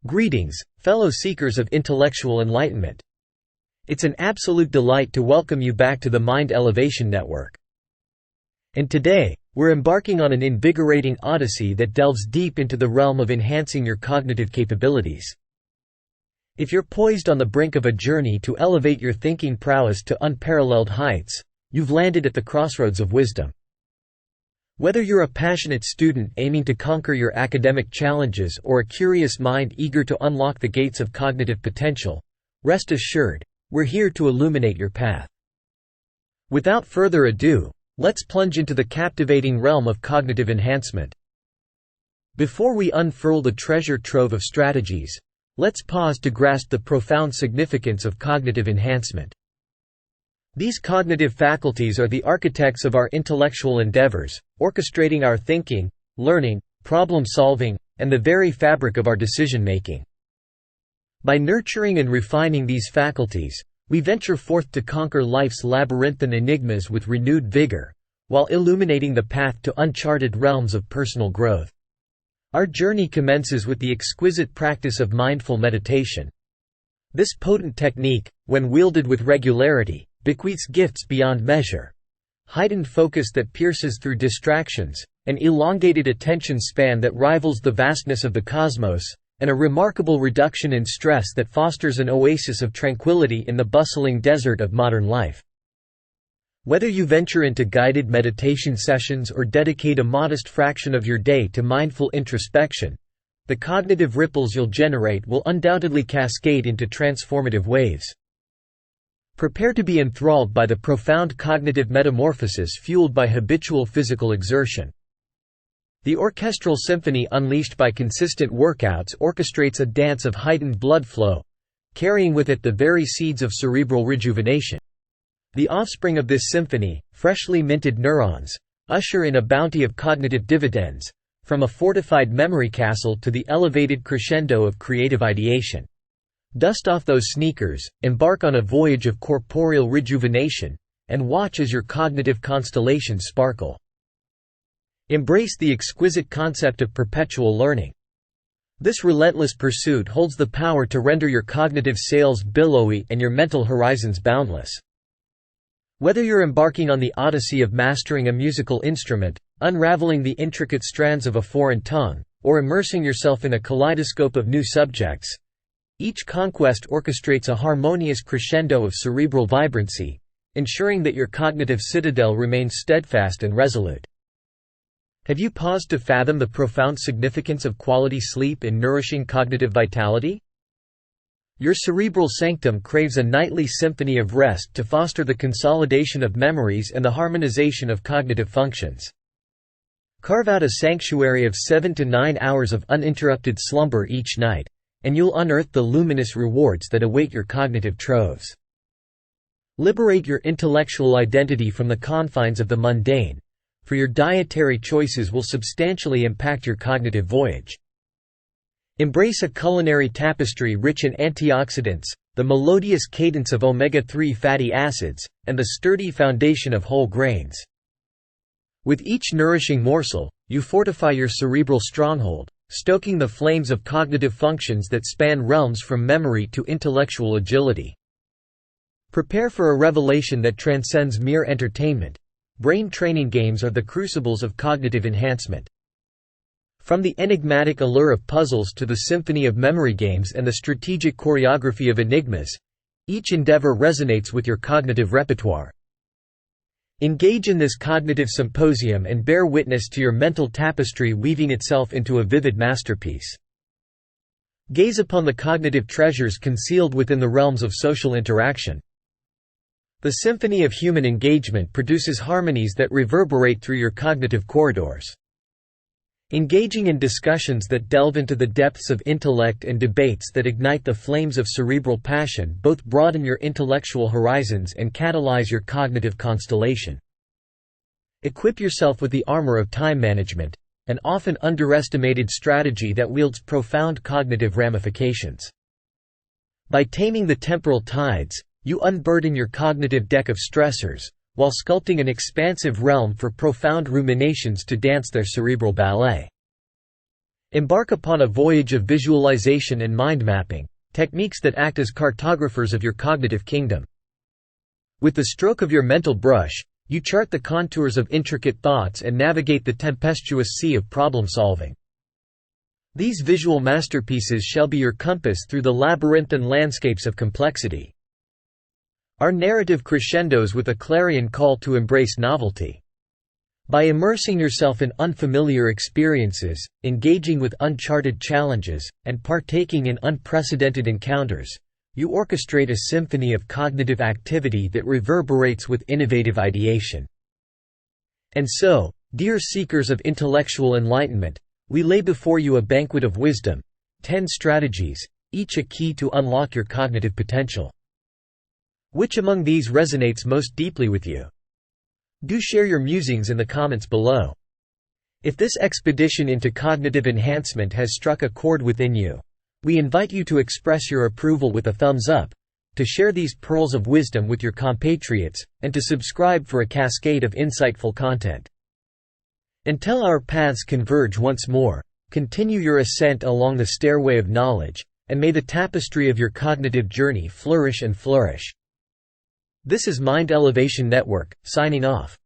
Greetings, fellow seekers of intellectual enlightenment. It's an absolute delight to welcome you back to the Mind Elevation Network. And today, we're embarking on an invigorating odyssey that delves deep into the realm of enhancing your cognitive capabilities. If you're poised on the brink of a journey to elevate your thinking prowess to unparalleled heights, you've landed at the crossroads of wisdom. Whether you're a passionate student aiming to conquer your academic challenges or a curious mind eager to unlock the gates of cognitive potential, rest assured, we're here to illuminate your path. Without further ado, let's plunge into the captivating realm of cognitive enhancement. Before we unfurl the treasure trove of strategies, let's pause to grasp the profound significance of cognitive enhancement. These cognitive faculties are the architects of our intellectual endeavors, orchestrating our thinking, learning, problem-solving, and the very fabric of our decision-making. By nurturing and refining these faculties, we venture forth to conquer life's labyrinthine enigmas with renewed vigor, while illuminating the path to uncharted realms of personal growth. Our journey commences with the exquisite practice of mindful meditation. This potent technique, when wielded with regularity, bequeaths gifts beyond measure: heightened focus that pierces through distractions, an elongated attention span that rivals the vastness of the cosmos, and a remarkable reduction in stress that fosters an oasis of tranquility in the bustling desert of modern life. Whether you venture into guided meditation sessions or dedicate a modest fraction of your day to mindful introspection, the cognitive ripples you'll generate will undoubtedly cascade into transformative waves. Prepare to be enthralled by the profound cognitive metamorphosis fueled by habitual physical exertion. The orchestral symphony unleashed by consistent workouts orchestrates a dance of heightened blood flow, carrying with it the very seeds of cerebral rejuvenation. The offspring of this symphony, freshly minted neurons, usher in a bounty of cognitive dividends, from a fortified memory castle to the elevated crescendo of creative ideation. Dust off those sneakers, embark on a voyage of corporeal rejuvenation, and watch as your cognitive constellations sparkle. Embrace the exquisite concept of perpetual learning. This relentless pursuit holds the power to render your cognitive sails billowy and your mental horizons boundless. Whether you're embarking on the odyssey of mastering a musical instrument, unraveling the intricate strands of a foreign tongue, or immersing yourself in a kaleidoscope of new subjects, each conquest orchestrates a harmonious crescendo of cerebral vibrancy, ensuring that your cognitive citadel remains steadfast and resolute. Have you paused to fathom the profound significance of quality sleep in nourishing cognitive vitality? Your cerebral sanctum craves a nightly symphony of rest to foster the consolidation of memories and the harmonization of cognitive functions. Carve out a sanctuary of 7 to 9 hours of uninterrupted slumber each night, and you'll unearth the luminous rewards that await your cognitive troves. Liberate your intellectual identity from the confines of the mundane, for your dietary choices will substantially impact your cognitive voyage. Embrace a culinary tapestry rich in antioxidants, the melodious cadence of omega-3 fatty acids, and the sturdy foundation of whole grains. With each nourishing morsel, you fortify your cerebral stronghold, stoking the flames of cognitive functions that span realms from memory to intellectual agility. Prepare for a revelation that transcends mere entertainment. Brain training games are the crucibles of cognitive enhancement. From the enigmatic allure of puzzles to the symphony of memory games and the strategic choreography of enigmas, each endeavor resonates with your cognitive repertoire. Engage in this cognitive symposium and bear witness to your mental tapestry weaving itself into a vivid masterpiece. Gaze upon the cognitive treasures concealed within the realms of social interaction. The symphony of human engagement produces harmonies that reverberate through your cognitive corridors. Engaging in discussions that delve into the depths of intellect and debates that ignite the flames of cerebral passion both broaden your intellectual horizons and catalyze your cognitive constellation. Equip yourself with the armor of time management, an often underestimated strategy that wields profound cognitive ramifications. By taming the temporal tides, you unburden your cognitive deck of stressors, while sculpting an expansive realm for profound ruminations to dance their cerebral ballet. Embark upon a voyage of visualization and mind mapping, techniques that act as cartographers of your cognitive kingdom. With the stroke of your mental brush, you chart the contours of intricate thoughts and navigate the tempestuous sea of problem-solving. These visual masterpieces shall be your compass through the labyrinthine landscapes of complexity. Our narrative crescendos with a clarion call to embrace novelty. By immersing yourself in unfamiliar experiences, engaging with uncharted challenges, and partaking in unprecedented encounters, you orchestrate a symphony of cognitive activity that reverberates with innovative ideation. And so, dear seekers of intellectual enlightenment, we lay before you a banquet of wisdom, 10 strategies, each a key to unlock your cognitive potential. Which among these resonates most deeply with you? Do share your musings in the comments below. If this expedition into cognitive enhancement has struck a chord within you, we invite you to express your approval with a thumbs up, to share these pearls of wisdom with your compatriots, and to subscribe for a cascade of insightful content. Until our paths converge once more, continue your ascent along the stairway of knowledge, and may the tapestry of your cognitive journey flourish and flourish. This is Mind Elevation Network, signing off.